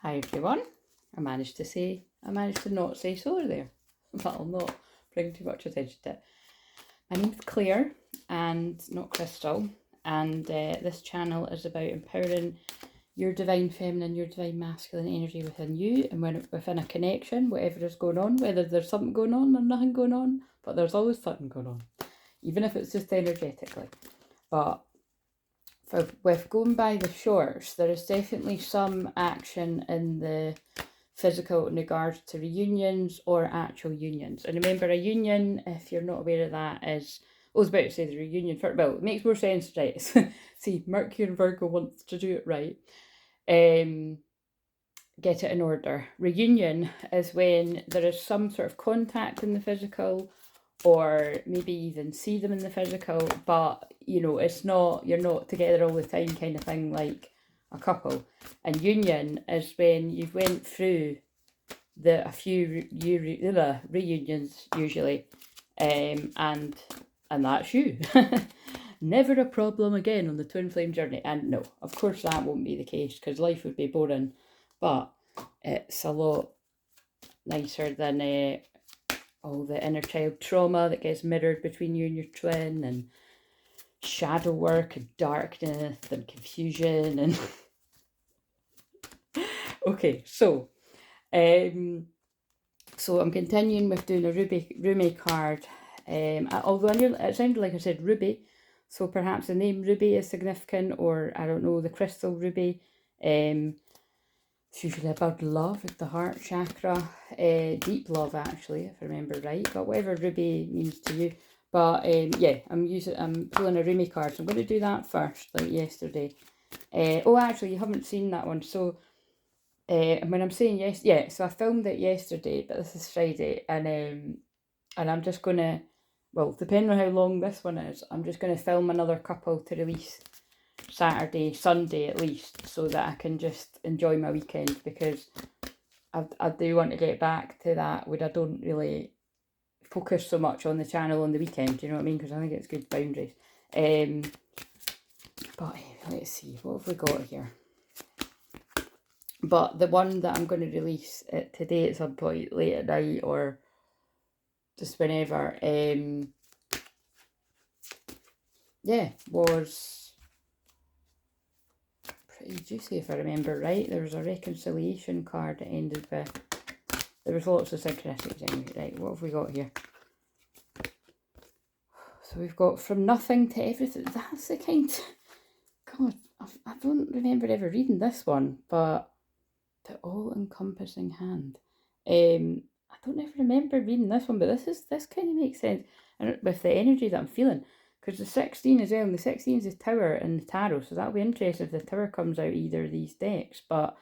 Hi everyone. I managed to not say solar there, but I'll not bring too much attention to it. My name's Claire and not Crystal, and this channel is about empowering your divine feminine, your divine masculine energy within you, and within a connection, whatever is going on, whether there's something going on or nothing going on, but there's always something going on, even if it's just energetically. But with going by the shorts, there is definitely some action in the physical in regards to reunions or actual unions. And remember, a union, if you're not aware of that, is, I was about to say the reunion, well, it makes more sense, right? See, Mercury and Virgo wants to do it right. Get it in order. Reunion is when there is some sort of contact in the physical, or maybe even see them in the physical, but it's not, you're not together all the time kind of thing, like a couple. And union is when you've went through a few reunions usually, and that's you. Never a problem again on the twin flame journey. And no, of course that won't be the case, because life would be boring, but it's a lot nicer than all the inner child trauma that gets mirrored between you and your twin, and shadow work and darkness and confusion and okay, so I'm continuing with doing a Ruby card, although it sounded like I said Ruby, so perhaps the name Ruby is significant, or I don't know, the crystal ruby. It's usually about love at the heart chakra, deep love actually, if I remember right, but whatever Ruby means to you. But yeah, I'm pulling a Rumi card, so I'm going to do that first, like yesterday. Oh, actually, you haven't seen that one, so when I'm saying yes, yeah, so I filmed it yesterday, but this is Friday, and I'm just going to, well, depending on how long this one is, I'm just going to film another couple to release Saturday, Sunday at least, so that I can just enjoy my weekend, because I do want to get back to that where I don't really focus so much on the channel on the weekend, do you know what I mean? Because I think it's good boundaries. But let's see, what have we got here? But the one that I'm going to release today at some point late at night or just whenever, yeah, was pretty juicy if I remember right. There was a reconciliation card that ended with, there was lots of synchronicities anyway. Right, what have we got here? So we've got from nothing to everything. That's the kind, God, I don't remember ever reading this one, but the all-encompassing hand. I don't ever remember reading this one, but this kind of makes sense, and with the energy that I'm feeling, because the 16 as well, and the 16 is the Tower in the tarot, so that'll be interesting if the Tower comes out either of these decks. But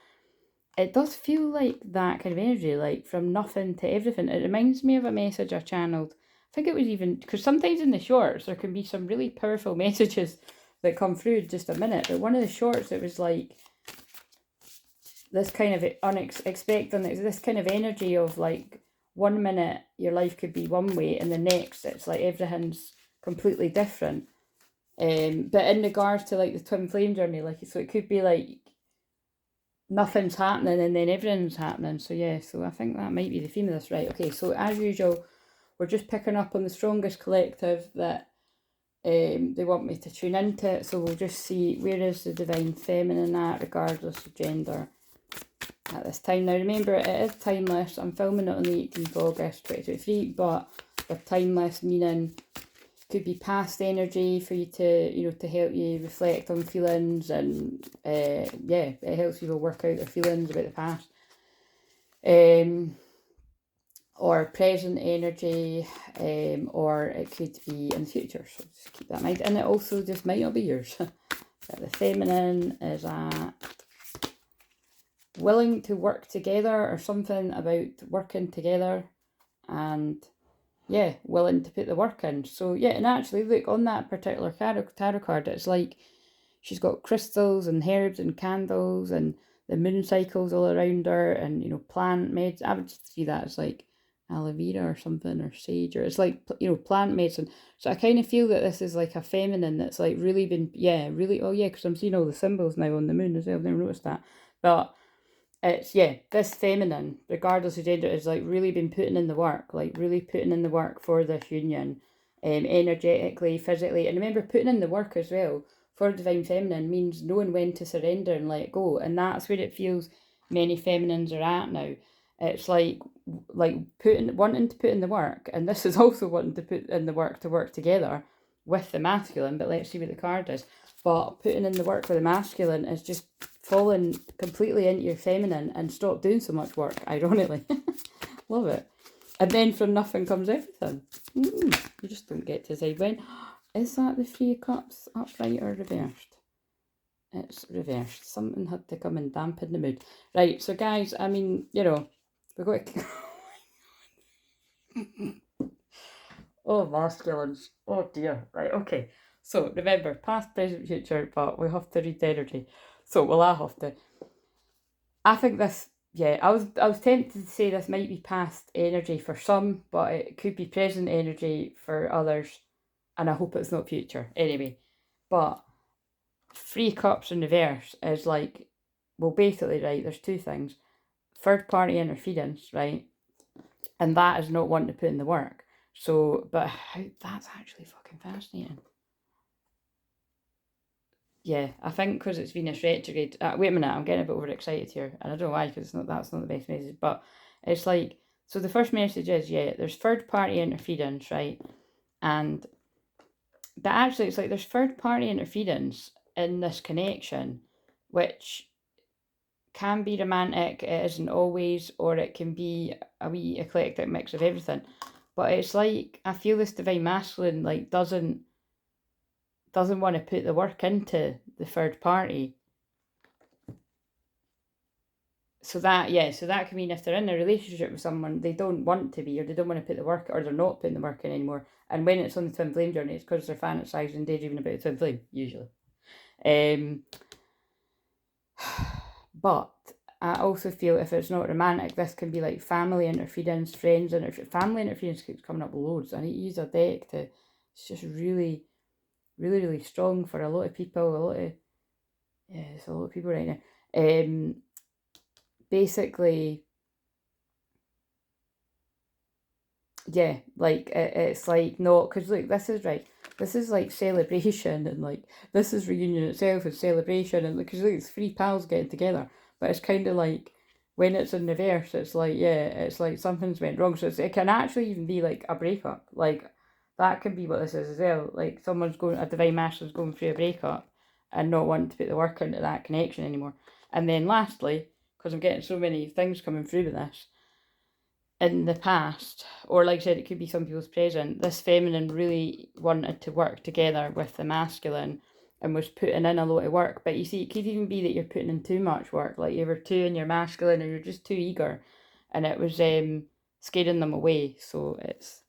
it does feel like that kind of energy, like from nothing to everything. It reminds me of a message I channeled. I think it was even, because sometimes in the shorts there can be some really powerful messages that come through in just a minute, but one of the shorts, it was like this kind of unexpected, this kind of energy of like 1 minute your life could be one way, and the next it's like everything's completely different. But in regards to like the twin flame journey, like, so it could be like nothing's happening and then everything's happening. So yeah, so I think that might be the theme of this. Right, okay, so as usual, we're just picking up on the strongest collective that they want me to tune into. So we'll just see where is the divine feminine at, regardless of gender, at this time. Now remember, it is timeless. I'm filming it on the 18th of August 2023, but with timeless meaning could be past energy for you to, to help you reflect on feelings, and yeah, it helps people work out their feelings about the past. Or present energy, or it could be in the future, so just keep that in mind. And it also just might not be yours. But the feminine is at willing to work together, or something about working together, and yeah, willing to put the work in. So yeah, and actually look, on that particular tarot card, it's like she's got crystals and herbs and candles and the moon cycles all around her, and plant meds. I would see that as like aloe vera or something, or sage, or it's like plant medicine. So I kind of feel that this is like a feminine that's like really been, yeah, really, oh yeah, because I'm seeing all the symbols now on the moon as well. I've never noticed that. But it's, yeah, this feminine, regardless of gender, is like really been putting in the work, like really putting in the work for this union, energetically, physically. And remember, putting in the work as well for divine feminine means knowing when to surrender and let go. And that's where it feels many feminines are at now. It's like wanting to put in the work, and this is also wanting to put in the work to work together with the masculine. But let's see what the card is. But putting in the work for the masculine is just falling completely into your feminine and stop doing so much work, ironically. Love it. And then from nothing comes everything. You just don't get to decide when. Is that the Three of Cups upright or reversed? It's reversed. Something had to come and dampen the mood. Right, so guys, I mean, you know, we've got to... Oh, masculines. Oh dear. Right, okay. So remember, past, present, future, but we have to read the energy. So, well, I have to. I think this, yeah, I was tempted to say this might be past energy for some, but it could be present energy for others, and I hope it's not future. Anyway, but Three Cups in reverse is like, well, basically, right, there's two things. Third party interference, right? And that is not wanting to put in the work. So, but how, that's actually fucking fascinating. Yeah, I think because it's Venus retrograde. Wait a minute, I'm getting a bit overexcited here, and I don't know why, because that's not the best message. But it's like, so the first message is, yeah, there's third party interference, right? And but actually, it's like there's third party interference in this connection, which can be romantic. It isn't always, or it can be a wee eclectic mix of everything. But it's like, I feel this divine masculine like doesn't want to put the work into the third party. So that, yeah, so that can mean if they're in a relationship with someone, they don't want to be, or they don't want to put the work, or they're not putting the work in anymore. And when it's on the twin flame journey, it's because they're fantasizing and daydreaming about the twin flame, usually. But I also feel if it's not romantic, this can be like family interference, friends interference. Family interference keeps coming up loads. I need to use a deck to, it's just really, really, really strong for a lot of people. It's a lot of people right now. Basically, yeah, like it's like, no, because look, this is right. This is like celebration, and like this is reunion itself and celebration, and because look, it's three pals getting together. But it's kind of like when it's in reverse, it's like, yeah, it's like something's went wrong. So it can actually even be like a breakup. Like that can be what this is as well. Like a divine master's going through a breakup and not wanting to put the work into that connection anymore. And then lastly, because I'm getting so many things coming through with this, in the past, or like I said, it could be some people's present, this feminine really wanted to work together with the masculine and was putting in a lot of work. But you see, it could even be that you're putting in too much work, like you were too in your masculine, or you're just too eager, and it was scaring them away. So it's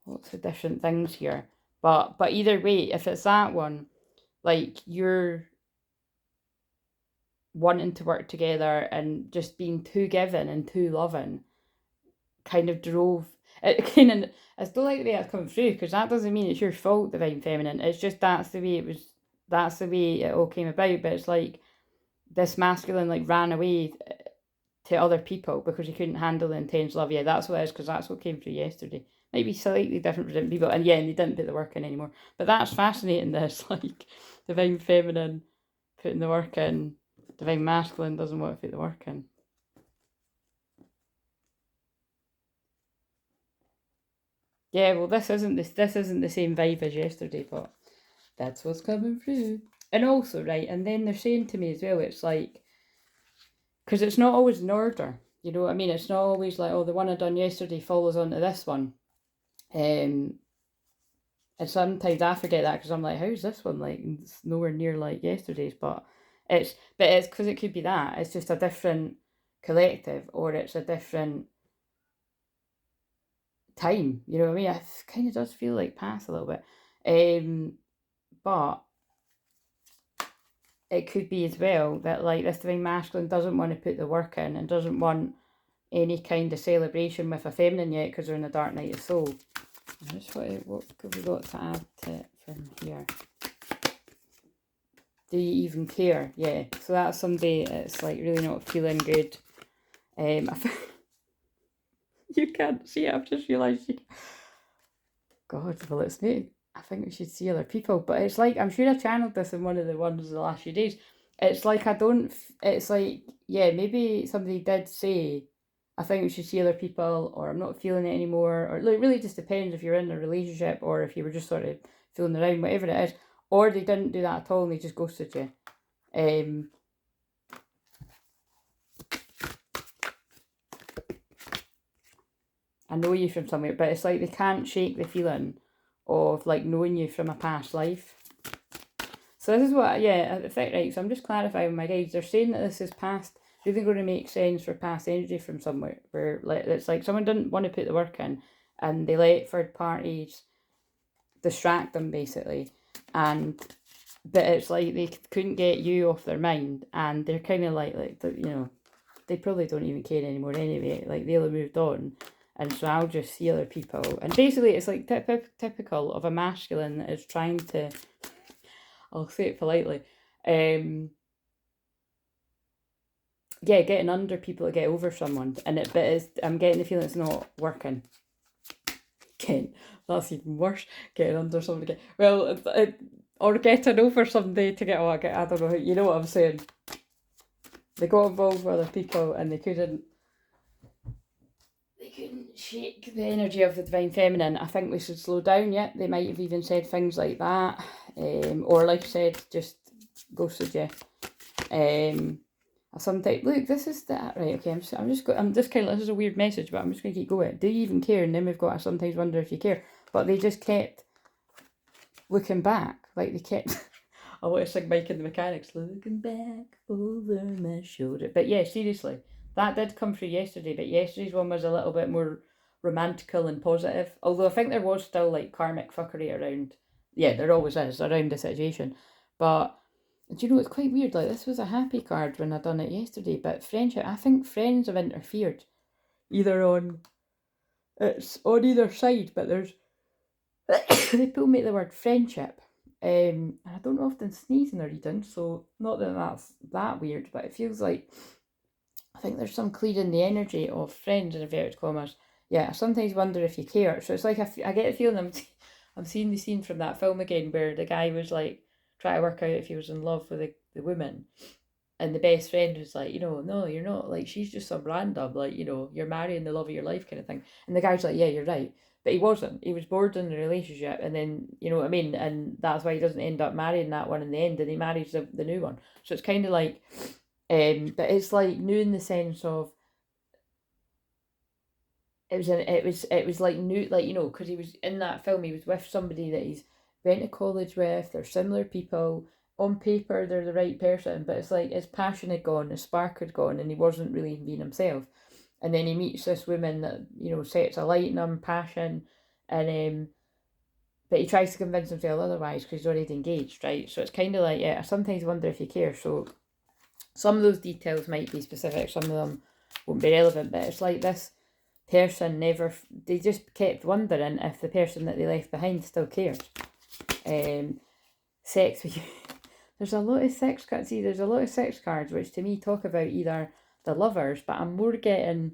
lots of different things here. But either way, if it's that one, like you're wanting to work together and just being too giving and too loving, kind of drove it. Kind of, I still like the way it's coming through, because that doesn't mean it's your fault, divine feminine. It's just that's the way it was. That's the way it all came about. But it's like this masculine like ran away to other people because he couldn't handle the intense love. Yeah, that's what it is, because that's what came through yesterday. Might be slightly different for different people, and yeah, and they didn't put the work in anymore. But that's fascinating. This like divine feminine putting the work in, divine masculine doesn't want to put the work in. Yeah, well, this isn't the same vibe as yesterday, but that's what's coming through. And also, right, and then they're saying to me as well, it's like, because it's not always in order, you know what I mean? It's not always like, oh, the one I done yesterday follows onto this one. And sometimes I forget that, because I'm like, how's this one like? It's nowhere near like yesterday's, but it's because it could be that. It's just a different collective, or it's a different time, you know what I mean? It kind of does feel like past a little bit. But it could be as well that like this divine masculine doesn't want to put the work in and doesn't want any kind of celebration with a feminine yet, because they're in the dark night of soul. What have we got to add to it from here? Do you even care? Yeah. So that's somebody that's like really not feeling good. I you can't see it. I've just realised you. God, well, it's me. I think we should see other people, but it's like I'm sure I channeled this in one of the ones the last few days. It's like I don't. It's like yeah, maybe somebody did say, I think we should see other people, or I'm not feeling it anymore, or it really just depends if you're in a relationship or if you were just sort of fooling around, whatever it is, or they didn't do that at all and they just ghosted you. I know you from somewhere, but it's like they can't shake the feeling of like knowing you from a past life. So this is what, yeah, I think, right, so I'm just clarifying my guides. They're saying that this is past, really going to make sense for past energy from somewhere, where like it's like someone didn't want to put the work in and they let third parties distract them basically, but it's like they couldn't get you off their mind, and they're kind of like you know, they probably don't even care anymore anyway, like they'll have moved on. And so I'll just see other people. And basically it's like typical of a masculine that is trying to, I'll say it politely, getting under people to get over someone. I'm getting the feeling it's not working. Again, that's even worse. Getting under somebody to get, well, or getting over somebody to get, I don't know, you know what I'm saying. They got involved with other people and they couldn't shake the energy of the divine feminine. I think they should slow down. Yeah, they might have even said things like that, or like I said, just ghosted you. Sometimes look, this is that right. Okay, I'm just kind of, this is a weird message, but I'm just going to keep going. Do you even care? And then we've got, I sometimes wonder if you care, but they just kept looking back, like they kept. I want to sing Mike and the Mechanics, looking back over my shoulder. But yeah, seriously. That did come through yesterday, but yesterday's one was a little bit more romantical and positive. Although I think there was still like karmic fuckery around. Yeah, there always is around the situation. But do you know, it's quite weird. Like, this was a happy card when I done it yesterday, but friendship, I think friends have interfered. It's on either side, but there's, they pull me the word friendship. And I don't often sneeze in the reading, so not that that's that weird, but it feels like, I think there's some clearing the energy of friends in inverted commas. Yeah, I sometimes wonder if you care. So it's like I get a feeling I'm seeing the scene from that film again where the guy was like trying to work out if he was in love with the woman, and the best friend was like, you know, no, you're not, like she's just some random, like, you know, you're marrying the love of your life kind of thing. And the guy's like, yeah, you're right. But he wasn't. He was bored in the relationship, and then, you know what I mean? And that's why he doesn't end up marrying that one in the end, and he marries the new one. So it's kind of like, but it's like new in the sense of it was like new, like, you know, because he was in that film, he was with somebody that he's went to college with. They're similar people. On paper, they're the right person, but it's like his passion had gone, his spark had gone, and he wasn't really being himself. And then he meets this woman that, you know, sets a light in him, passion, and but he tries to convince himself otherwise because he's already engaged, right? So it's kind of like, yeah, I sometimes wonder if you care. So some of those details might be specific, some of them won't be relevant, but it's like this person they just kept wondering if the person that they left behind still cares. Sex with you. There's a lot of sex cards. See, there's a lot of sex cards which to me talk about either the lovers, but I'm more getting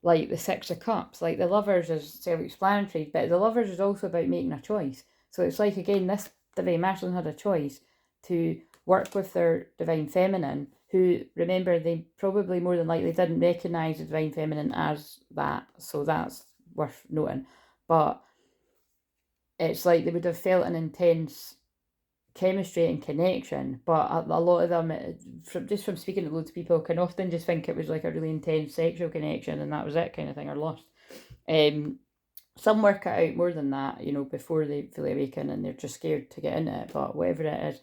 like the Six of Cups. Like the lovers is self-explanatory, but the lovers is also about making a choice. So it's like, again, this divine masculine had a choice to work with their divine feminine, who, remember, they probably more than likely didn't recognise the divine feminine as that, so that's worth noting. But it's like they would have felt an intense chemistry and connection, but a lot of them, from speaking to loads of people, can often just think it was like a really intense sexual connection and that was it kind of thing, or lust. Some work it out more than that, you know, before they fully awaken and they're just scared to get into it, but whatever it is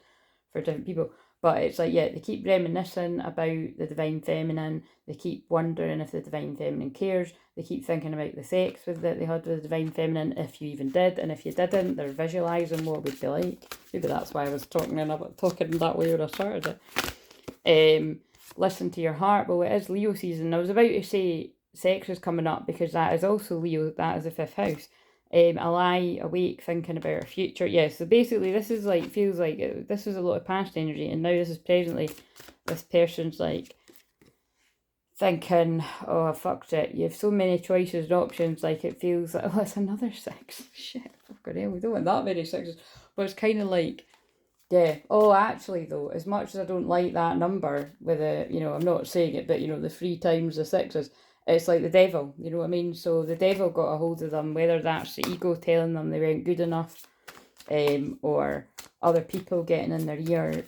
for different people. But it's like, yeah, they keep reminiscing about the divine feminine. They keep wondering if the divine feminine cares. They keep thinking about the sex that they had with the divine feminine, if you even did. And if you didn't, they're visualising what it would be like. Maybe that's why I was talking that way when I started it. Listen to your heart. Well, it is Leo season. I was about to say sex is coming up because that is also Leo. That is the 5th house. I lie awake thinking about our future. Yeah, so basically this is like, feels like this was a lot of past energy, and now this is presently, this person's like thinking, oh, I fucked it. You have so many choices and options, like it feels like, oh, it's another 6. Shit, fucking hell, we don't want that many 6s. But it's kind of like, yeah, oh, actually though, as much as I don't like that number with a, you know, I'm not saying it, but you know, the 3 times the 6s, it's like the devil, you know what I mean? So the devil got a hold of them, whether that's the ego telling them they weren't good enough, or other people getting in their ear,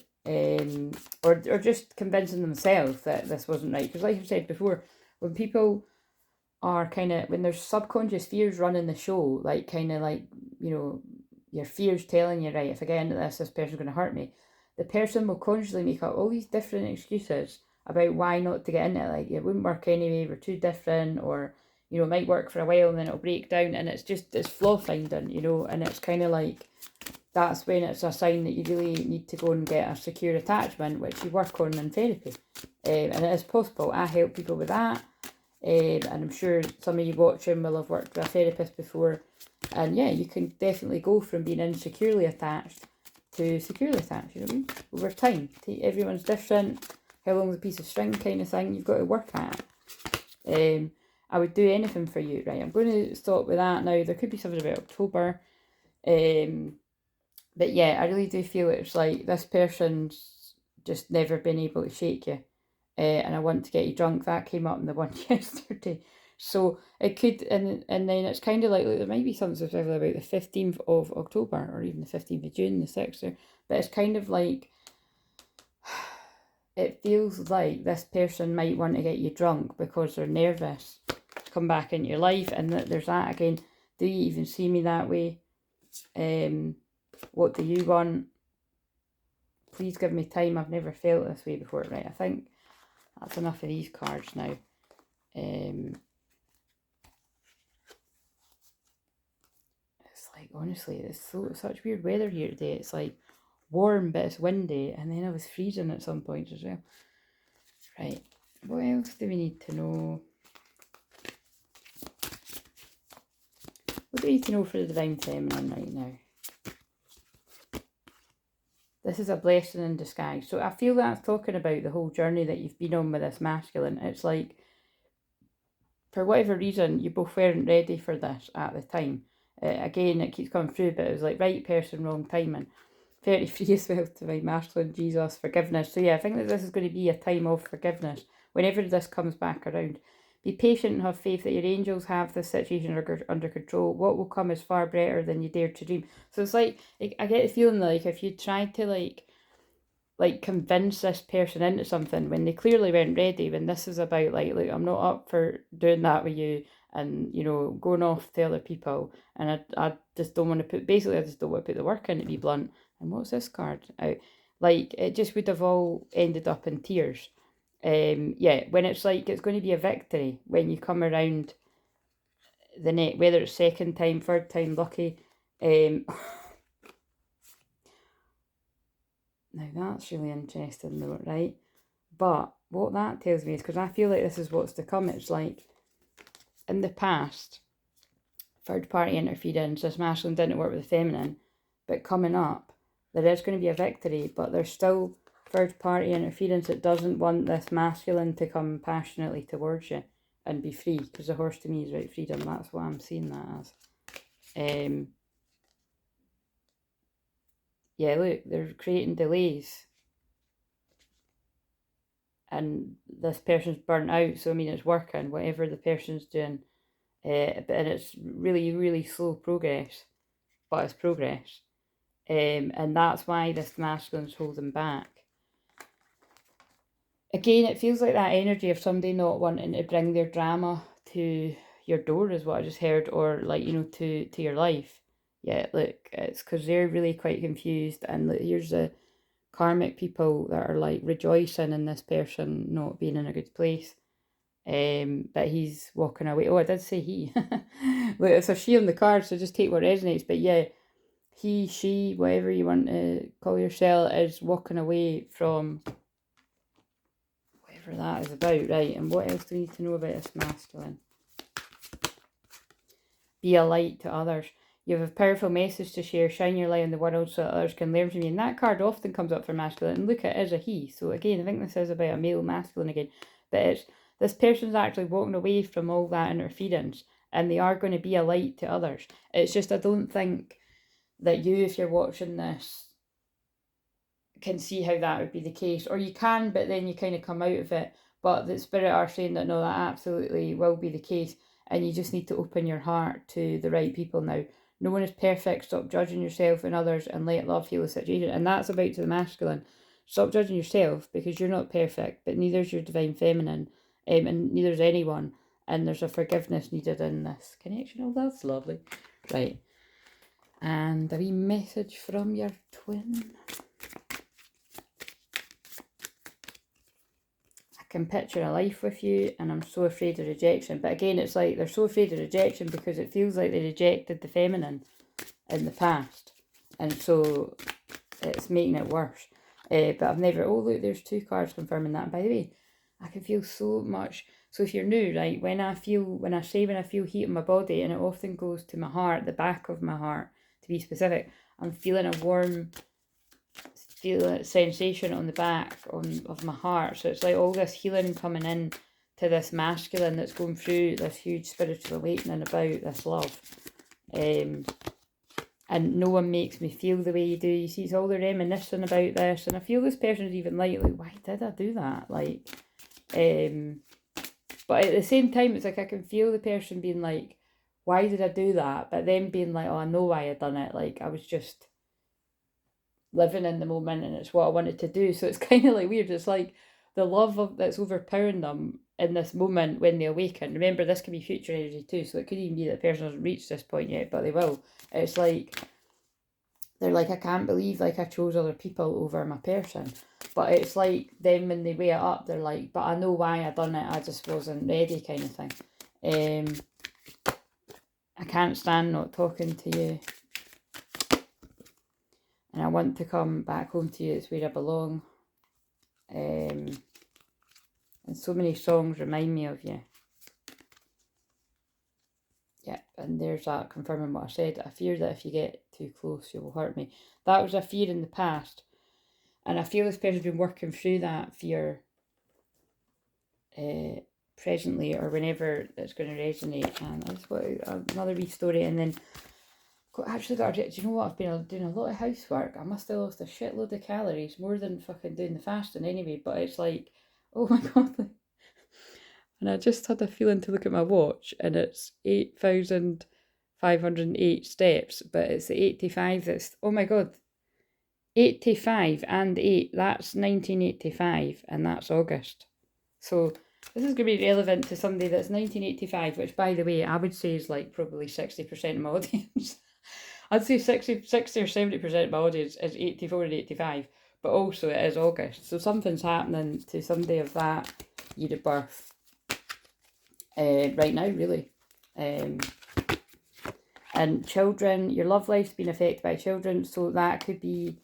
or just convincing themselves that this wasn't right. Because like I've said before, when people are kind of, when there's subconscious fears running the show, like kind of like, you know, your fears telling you, right, if I get into this person's going to hurt me, the person will consciously make up all these different excuses about why not to get into it. Like, it wouldn't work anyway, we're too different, or, you know, it might work for a while and then it'll break down, and it's just, it's flaw finding, you know, and it's kind of like, that's when it's a sign that you really need to go and get a secure attachment, which you work on in therapy. And it is possible. I help people with that. And I'm sure some of you watching will have worked with a therapist before. And yeah, you can definitely go from being insecurely attached to securely attached, you know what I mean? Over time. Everyone's different. How long's a piece of string kind of thing. You've got to work at it. I would do anything for you, right? I'm going to stop with that now. There could be something about October. But yeah, I really do feel it's like this person's just never been able to shake you. And I want to get you drunk. That came up in the one yesterday. So it could, and then it's kind of like there might be something specifically about the 15th of October, or even the 15th of June, the 6th. But it's kind of like, it feels like this person might want to get you drunk because they're nervous to come back into your life. And that there's that again. Do you even see me that way? What do you want? Please give me time. I've never felt this way before. Right, I think that's enough of these cards now. It's like, honestly, it's such weird weather here today. It's like warm, but it's windy, and then I was freezing at some point as well. Right, what else do we need to know? What do we need to know for the Divine Feminine right now? This is a blessing in disguise. So I feel that's talking about the whole journey that you've been on with this masculine. It's like, for whatever reason, you both weren't ready for this at the time. Again, it keeps coming through, but it was like right person, wrong timing. 33 as well, Divine Masculine, Jesus, forgiveness. So yeah, I think that this is going to be a time of forgiveness whenever this comes back around. Be patient and have faith that your angels have this situation under control. What will come is far better than you dared to dream. So it's like, I get the feeling like if you tried to like convince this person into something when they clearly weren't ready, when this is about like, look, I'm not up for doing that with you, and you know, going off to other people, and I just don't want to put, basically I just don't want to put the work in, to be blunt. And what's this card out? Like, it just would have all ended up in tears. Yeah, when it's like, it's going to be a victory when you come around the net, whether it's second time, third time lucky. Now that's really interesting though, right? But what that tells me is, because I feel like this is what's to come, it's like, in the past, third party interference, this masculine didn't work with the feminine, but coming up, there is going to be a victory, but there's still third party interference that doesn't want this masculine to come passionately towards you and be free, because the horse to me is right, freedom. That's what I'm seeing that as. Yeah, look, they're creating delays, and this person's burnt out, so I mean, it's working, whatever the person's doing, and it's really, really slow progress, but it's progress. And that's why this masculine's holding back. Again, it feels like that energy of somebody not wanting to bring their drama to your door is what I just heard, or like, you know, to your life. Yeah, look, it's because they're really quite confused, and look, here's the karmic people that are like rejoicing in this person not being in a good place. But he's walking away. Oh, I did say he. Look, it's a she on the card, so just take what resonates. But yeah, he, she, whatever you want to call yourself, is walking away from whatever that is about, right? And what else do we need to know about this masculine? be a light to others. You have a powerful message to share, shine your light on the world so that others can learn from you. And that card often comes up for masculine. And look, it is a he. So again, I think this is about a male masculine again. But it's this person's actually walking away from all that interference, and they are going to be a light to others. It's just, I don't think that you, if you're watching this, can see how that would be the case. Or you can, but then you kind of come out of it. But the spirit are saying that no, that absolutely will be the case. And you just need to open your heart to the right people now. No one is perfect. Stop judging yourself and others and let love heal the situation. And that's about to the masculine. Stop judging yourself, because you're not perfect, but neither is your divine feminine, and neither is anyone. And there's a forgiveness needed in this connection. Oh, that's lovely. Right. And a wee message from your twin. I can picture a life with you, and I'm so afraid of rejection. But again, it's like they're so afraid of rejection because it feels like they rejected the feminine in the past, and so it's making it worse. But I've never, oh look, there's 2 cards confirming that. And by the way, I can feel so much. So if you're new, right, when I feel heat in my body, and it often goes to my heart, the back of my heart to be specific, I'm feeling a warm sensation on the back of my heart. So it's like all this healing coming in to this masculine that's going through this huge spiritual awakening about this love. And no one makes me feel the way you do. You see, it's all the reminiscing about this, and I feel this person's even like, why did I do that? Like, but at the same time, it's like I can feel the person being like, why did I do that? But then being like, oh, I know why I done it. Like, I was just living in the moment, and it's what I wanted to do. So it's kind of like weird. It's like the love that's overpowering them in this moment when they awaken. Remember, this can be future energy too, so it could even be that the person hasn't reached this point yet, but they will. It's like they're like, I can't believe like I chose other people over my person. But it's like then when they weigh it up, they're like, but I know why I done it, I just wasn't ready, kind of thing. I can't stand not talking to you, and I want to come back home to you. It's where I belong. And so many songs remind me of you. Yeah, and there's that confirming what I said. I fear that if you get too close, you will hurt me. That was a fear in the past. And I feel this person's been working through that fear presently, or whenever it's going to resonate. And that's what another wee story. And then do you know what? I've been doing a lot of housework. I must have lost a shitload of calories, more than fucking doing the fasting anyway. But it's like, oh my god. And I just had a feeling to look at my watch, and it's 8,508 steps, but it's the 85 that's, oh my god, 85 and 8, that's 1985, and that's August. So this is going to be relevant to somebody that's 1985, which, by the way, I would say is like probably 60% of my audience. I'd say 60 or 70% of my audience is 84 and 85, but also it is August. So something's happening to somebody of that year of birth right now, really. And children, your love life's been affected by children, so that could be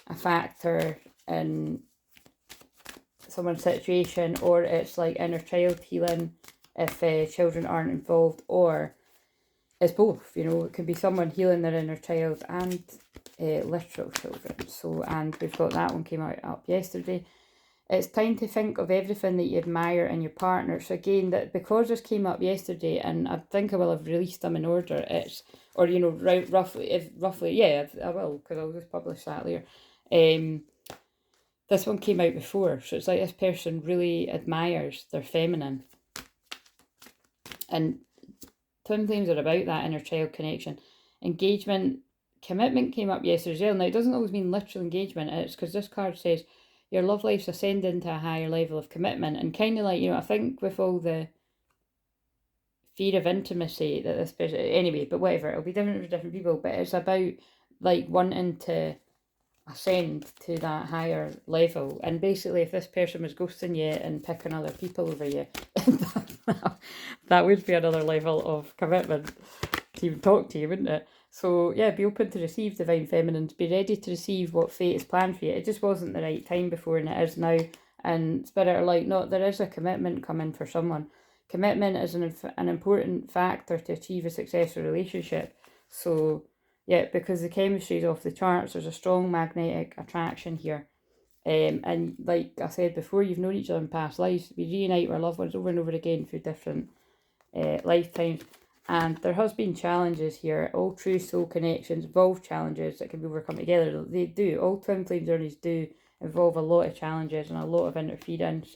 a factor in someone's situation, or it's like inner child healing if children aren't involved, or it's both, you know. It could be someone healing their inner child and literal children. So, and we've got that one came up yesterday. It's time to think of everything that you admire in your partner. So again, that because this came up yesterday, and I think I will have released them in order. It's, or you know, roughly, yeah, I will, because I'll just publish that later. This one came out before, so it's like this person really admires their feminine, and twin flames are about that inner child connection. Engagement, commitment came up yesterday as well. Now, it doesn't always mean literal engagement. It's because this card says your love life's ascending to a higher level of commitment. And kind of like, you know, I think with all the fear of intimacy that this person, anyway, but whatever, it'll be different for different people. But it's about like wanting to ascend to that higher level. And basically, if this person was ghosting you and picking other people over you, that would be another level of commitment to even talk to you, wouldn't it? So yeah, be open to receive divine feminines. Be ready to receive what fate is planned for you. It just wasn't the right time before, and it is now. And spirit are like, no, there is a commitment coming for someone. commitment is an important factor to achieve a successful relationship. So yeah, because the chemistry is off the charts, there's a strong magnetic attraction here. And like I said before, you've known each other in past lives. We reunite with our loved ones over and over again through different lifetimes. And there has been challenges here. All true soul connections involve challenges that can be overcome together. They do. All twin flame journeys do involve a lot of challenges and a lot of interference.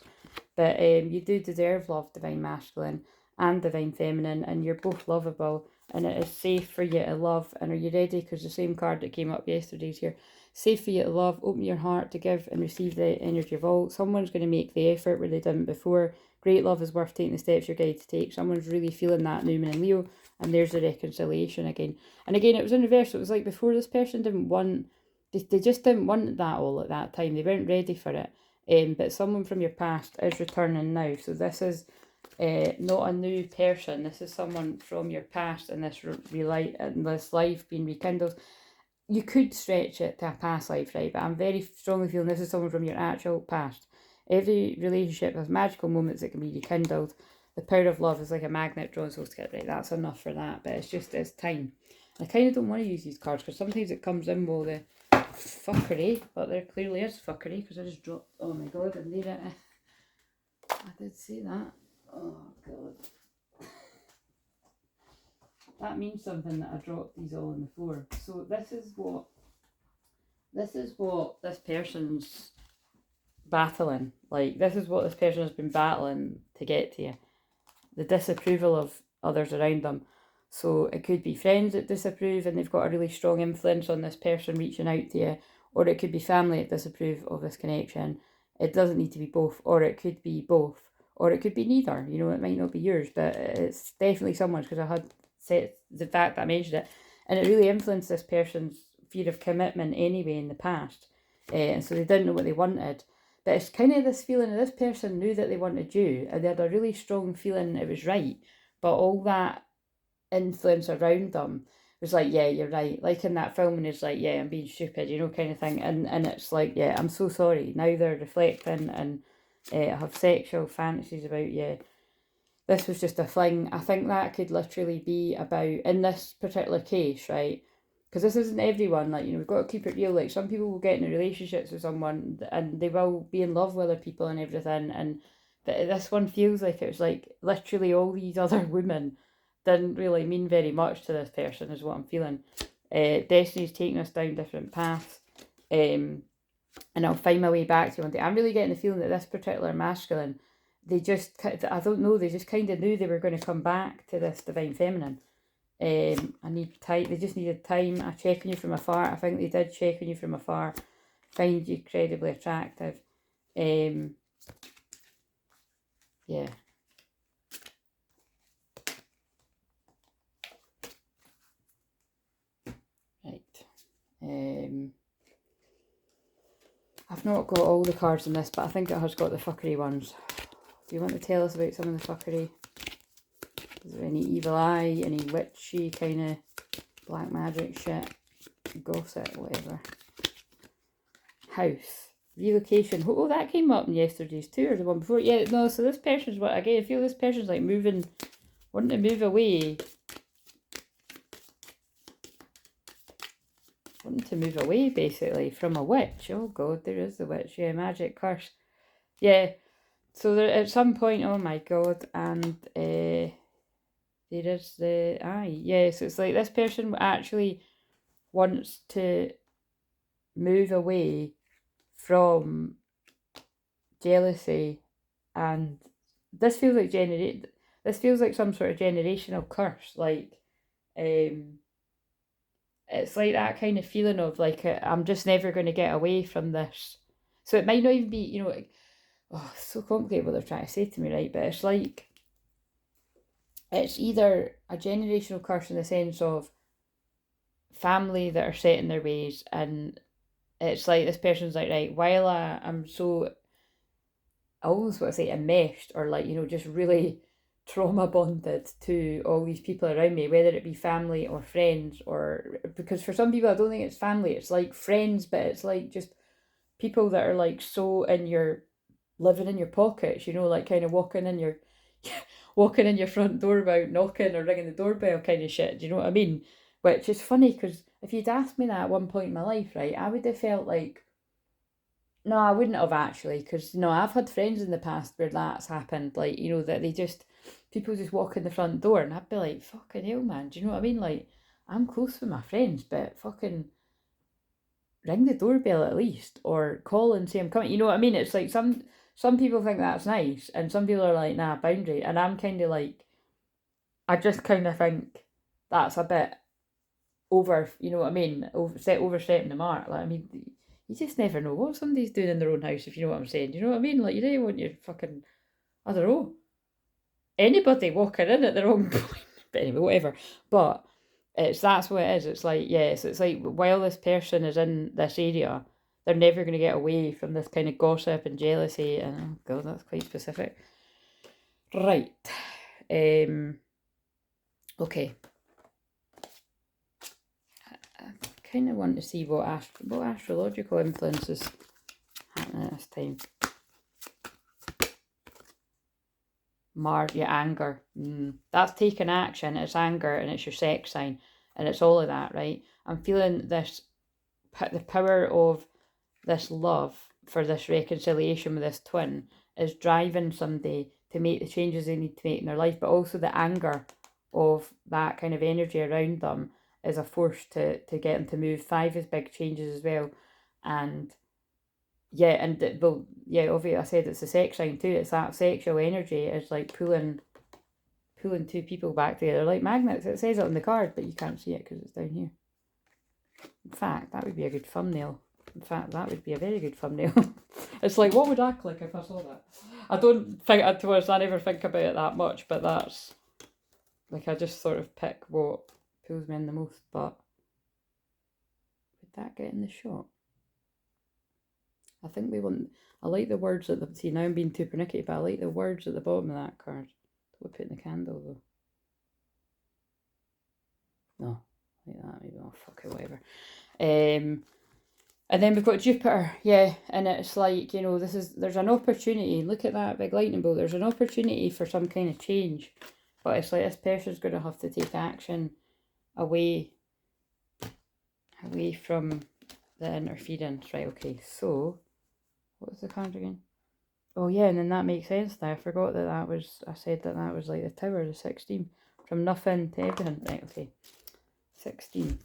But you do deserve love, divine masculine and divine feminine, and you're both lovable, and it is safe for you to love. And are you ready? Because the same card that came up yesterday's here. Safe for you to love. Open your heart to give and receive the energy of all. Someone's going to make the effort where they didn't before. Great love is worth taking the steps you're guided to take. Someone's really feeling that new moon in Leo, and there's the reconciliation again. And again, it was in reverse. It was like before, this person didn't want, they just didn't want that all at that time. They weren't ready for it. But someone from your past is returning now. So this is not a new person. This is someone from your past, and this this life being rekindled. You could stretch it to a past life, right? But I'm very strongly feeling this is someone from your actual past. Every relationship has magical moments that can be rekindled. The power of love is like a magnet drawn souls together, right? That's enough for that. But it's time. I kind of don't want to use these cards because sometimes it comes in with the fuckery, but there clearly is fuckery because I just dropped. Oh my god, I need it. I did say that. Oh god. That means something that I dropped these all on the floor. So this is what this person's battling. Like, this is what this person has been battling to get to you. The disapproval of others around them. So it could be friends that disapprove and they've got a really strong influence on this person reaching out to you, or it could be family that disapprove of this connection. It doesn't need to be both, or it could be both, or it could be neither. You know, it might not be yours, but it's definitely someone's, because I had said the fact that I mentioned it, and it really influenced this person's fear of commitment anyway in the past, and so they didn't know what they wanted. But it's kind of this feeling of this person knew that they wanted you, and they had a really strong feeling it was right, but all that influence around them was like, yeah, you're right. Like in that film, and it's like, yeah, I'm being stupid, you know, kind of thing. And it's like, yeah, I'm so sorry. Now they're reflecting and have sexual fantasies about you. This was just a fling. I think that could literally be about, in this particular case, right? Because this isn't everyone. Like, you know, we've got to keep it real. Like, some people will get into relationships with someone and they will be in love with other people and everything. And this one feels like it was like literally all these other women didn't really mean very much to this person, is what I'm feeling. Destiny's taking us down different paths. And I'll find my way back to one day. I'm really getting the feeling that this particular masculine, they just, I don't know, they just kind of knew they were going to come back to this divine feminine. I need time. They just needed time. I check on you from afar. I think they did check on you from afar. Find you incredibly attractive. Yeah. Right. I've not got all the cards in this, but I think it has got the fuckery ones. Do you want to tell us about some of the fuckery? Is there any evil eye, any witchy kind of black magic shit? Gossip, whatever. House. Relocation. Oh, that came up in yesterday's too, or the one before. Yeah, no, so this person's, what, again, I feel this person's like moving, wanting to move away. Wanting to move away, basically, from a witch. Oh god, there is the witch. Yeah, magic curse. Yeah, so there, at some point, oh my god, and there is the eye. Yeah, so it's like this person actually wants to move away from jealousy, and this feels like this feels like some sort of generational curse. Like, it's like that kind of feeling of like, I'm just never going to get away from this. So it might not even be, you know, like, oh, it's so complicated what they're trying to say to me, right? But it's like, it's either a generational curse in the sense of family that are set in their ways, and it's like this person's like, right, while I'm so, I almost want to say enmeshed, or like, you know, just really trauma bonded to all these people around me, whether it be family or friends, or because for some people I don't think it's family, it's like friends, but it's like just people that are like so in your, living in your pockets, you know, like kind of walking in your front door without knocking or ringing the doorbell kind of shit. Do you know what I mean? Which is funny because if you'd asked me that at one point in my life, right, I would have felt like, no, I wouldn't have actually, because, I've had friends in the past where that's happened, like, that people just walk in the front door and I'd be like, fucking hell, man, do you know what I mean? Like, I'm close with my friends, but fucking ring the doorbell at least, or call and say I'm coming. You know what I mean? It's like some people think that's nice, and some people are like, nah, boundary. And I'm kind of like, I just kind of think that's a bit over, you know what I mean? Overstepping the mark. Like, I mean, you just never know what somebody's doing in their own house, if you know what I'm saying. Do you know what I mean? Like, you don't want your fucking, I don't know, anybody walking in at the wrong point. But anyway, whatever. But that's what it is. It's like, yes, it's like while this person is in this area, they're never going to get away from this kind of gossip and jealousy. And oh god, that's quite specific. Right. Okay. I kind of want to see what astrological influences happening at this time. Mars, your anger. That's taking action. It's anger, and it's your sex sign, and it's all of that, right? I'm feeling this, the power of this love for this reconciliation with this twin is driving somebody to make the changes they need to make in their life, but also the anger of that kind of energy around them is a force to get them to move. 5 is big changes as well, and yeah, and obviously I said it's the sex sign too. It's that sexual energy. It's like pulling two people back together like magnets. It says it on the card, but you can't see it because it's down here. In fact, that would be a good thumbnail. In fact, that would be a very good thumbnail. It's like, what would I click if I saw that? I don't think, I never think about it that much, but that's, like, I just sort of pick what pulls me in the most, but would that get in the shot? I think I like the words at the, see, now I'm being too pernickety, but I like the words at the bottom of that card. We'll put in the candle though. No, like that, maybe, oh fuck it, whatever. And then we've got Jupiter, yeah, and it's like, there's an opportunity. Look at that big lightning bolt. There's an opportunity for some kind of change, but it's like this person's going to have to take action away from the interference, right? Okay, so what was the card again? Oh yeah, and then that makes sense now. I forgot I said that was like the tower, the 16th, from nothing to everything. Right, okay, 16th.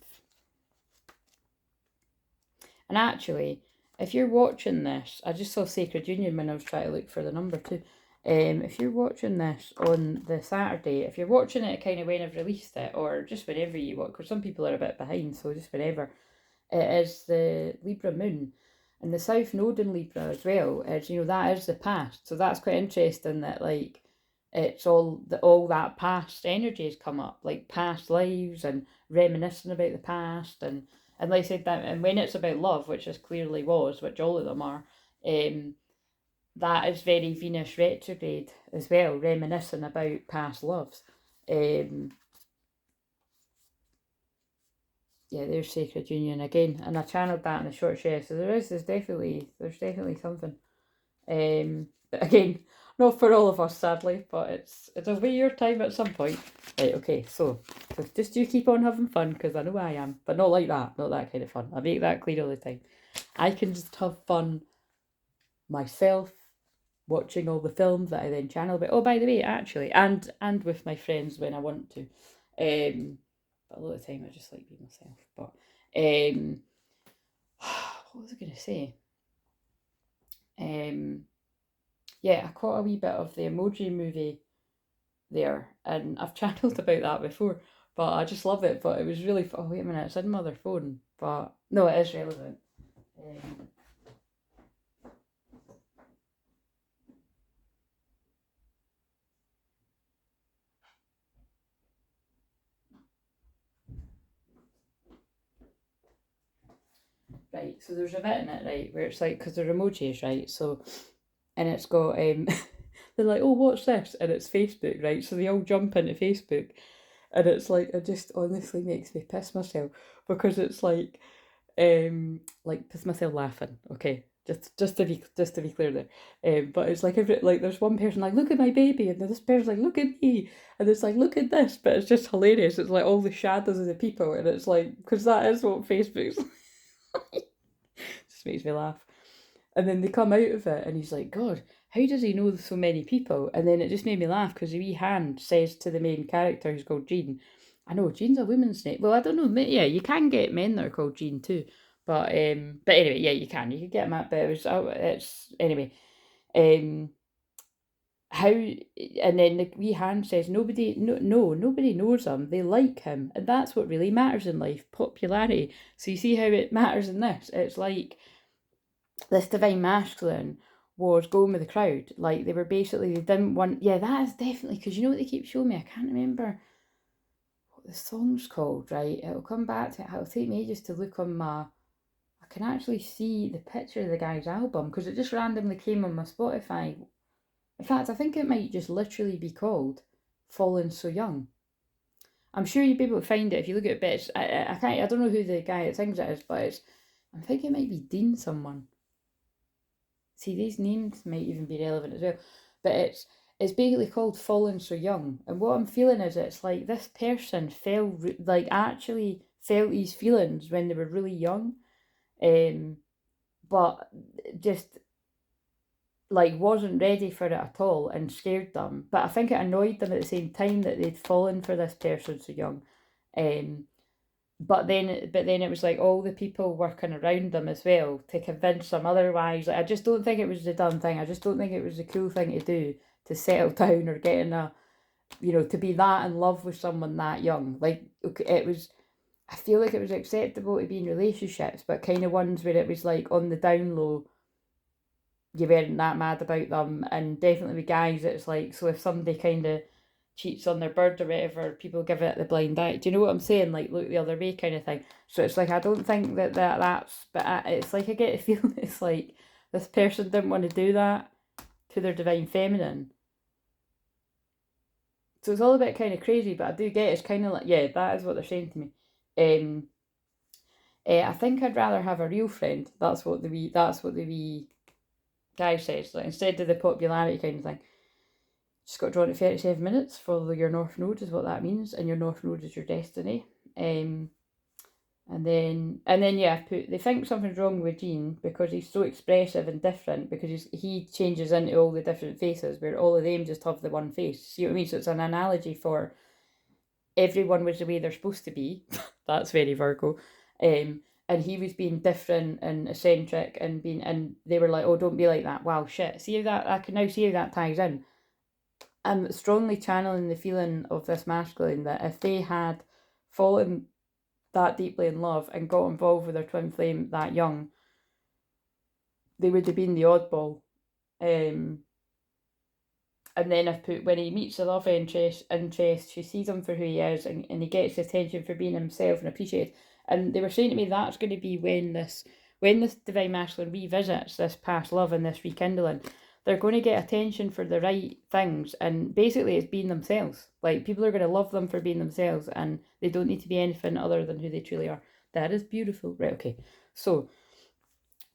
And actually, if you're watching this, I just saw Sacred Union when I was trying to look for the number too. If you're watching this on the Saturday, if you're watching it kind of when I've released it, or just whenever you watch, because some people are a bit behind, so just whenever, it is the Libra moon. And the South Node in Libra as well is, that is the past. So that's quite interesting that, like, it's all that past energy has come up, like past lives and reminiscing about the past. And like I said, that, and when it's about love, which this clearly was, which all of them are, that is very Venus retrograde as well, reminiscing about past loves. Yeah, there's Sacred Union again, and I channeled that in the short share. So there's definitely something. But again, not for all of us, sadly, but it'll be your time at some point. Right, okay, so just you keep on having fun, because I know I am, but not like that, not that kind of fun. I make that clear all the time. I can just have fun myself, watching all the films that I then channel. But oh, by the way, actually, and with my friends when I want to. But a lot of the time I just like being myself. But what was I going to say? Yeah, I caught a wee bit of the Emoji Movie there, and I've channeled about that before, but I just love it. But it was really, oh wait a minute, it's in my other phone, but no, it is relevant. Right, so there's a bit in it, right, where it's like, because they're emojis, right, so, and it's got, they're like, oh, what's this? And it's Facebook, right, so they all jump into Facebook, and it's like, it just honestly makes me piss myself, because it's like piss myself laughing, okay, Just to be clear there. But it's like there's one person like, look at my baby, and then this person's like, look at me, and it's like, look at this. But it's just hilarious. It's like all the shadows of the people, and it's like, because that is what Facebook's like. Just makes me laugh. And then they come out of it, and he's like, God, how does he know so many people? And then it just made me laugh because the wee hand says to the main character, who's called Jean, I know Jean's a woman's name. Well, I don't know. Yeah, you can get men that are called Jean too. But anyway, yeah, you can. You can get them at, but it's anyway. How and then the wee hand says nobody nobody knows him. They like him, and that's what really matters in life, popularity. So you see how it matters in this. It's like this divine masculine was going with the crowd. Like they didn't want. Yeah, that is definitely because you know what they keep showing me. I can't remember what the song's called. Right, it'll come back to it. It'll take me ages to look on my. I can actually see the picture of the guy's album because it just randomly came on my Spotify. In fact, I think it might just literally be called Fallen So Young. I'm sure you'd be able to find it if you look at it, but I don't know who the guy that sings it is, but I think it might be Dean someone. See, these names might even be relevant as well. But it's basically called Fallen So Young. And what I'm feeling is it's like this person actually felt these feelings when they were really young. But just like wasn't ready for it at all and scared them. But I think it annoyed them at the same time that they'd fallen for this person so young. But then it was like all the people working around them as well to convince them otherwise. Like, I just don't think it was the done thing. I just don't think it was the cool thing to do to settle down or get in to be that in love with someone that young. Like, it was, I feel like it was acceptable to be in relationships, but kind of ones where it was like on the down low, you weren't that mad about them. And definitely with guys, it's like, so if somebody kind of cheats on their bird or whatever, people give it the blind eye. Do you know what I'm saying? Like, look the other way kind of thing. So it's like, I don't think that's, but it's like, I get a feeling it's like this person didn't want to do that to their divine feminine. So it's all a bit kind of crazy, but I do get it's kind of like, yeah, that is what they're saying to me. I think I'd rather have a real friend. That's what the wee guy says. Like, instead of the popularity kind of thing. Just got drawn to 37 minutes. Follow your North Node is what that means, and your North Node is your destiny. And then yeah, they think something's wrong with Jean because he's so expressive and different, because he changes into all the different faces where all of them just have the one face. See what I mean? So it's an analogy for everyone was the way they're supposed to be. That's very Virgo. And he was being different and eccentric and they were like, oh, don't be like that. Wow, shit. See how that, I can now see how that ties in. I'm strongly channeling the feeling of this masculine that if they had fallen that deeply in love and got involved with their twin flame that young, they would have been the oddball. And then when he meets the love interest, she sees him for who he is, and he gets the attention for being himself and appreciated. And they were saying to me that's going to be when this divine masculine revisits this past love and this rekindling. They're going to get attention for the right things, and basically it's being themselves. Like, people are going to love them for being themselves, and they don't need to be anything other than who they truly are. That is beautiful. Right, okay. So,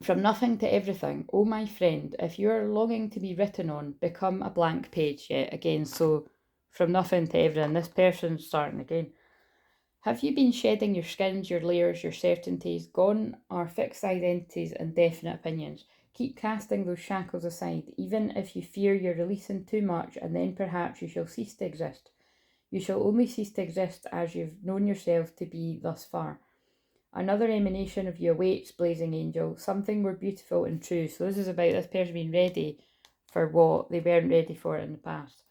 from nothing to everything. Oh, my friend, if you are longing to be written on, become a blank page yet again. So, from nothing to everything, this person's starting again. Have you been shedding your skins, your layers, your certainties, gone are fixed identities and definite opinions? Keep casting those shackles aside, even if you fear you're releasing too much, and then perhaps you shall cease to exist. You shall only cease to exist as you've known yourself to be thus far. Another emanation of you awaits, blazing angel, something more beautiful and true. So this is about this person being ready for what they weren't ready for in the past.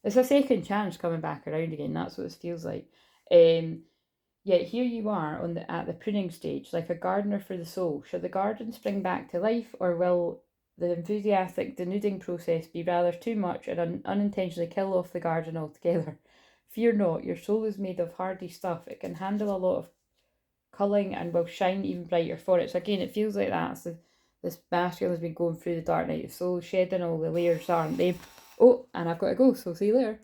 It's a second chance coming back around again. That's what this feels like. Yet here you are at the pruning stage, like a gardener for the soul. Shall the garden spring back to life, or will the enthusiastic denuding process be rather too much and unintentionally kill off the garden altogether? Fear not, your soul is made of hardy stuff. It can handle a lot of culling and will shine even brighter for it. So again, it feels like this masculine has been going through the dark night of soul, shedding all the layers, aren't they? Oh, and I've got to go, so see you later.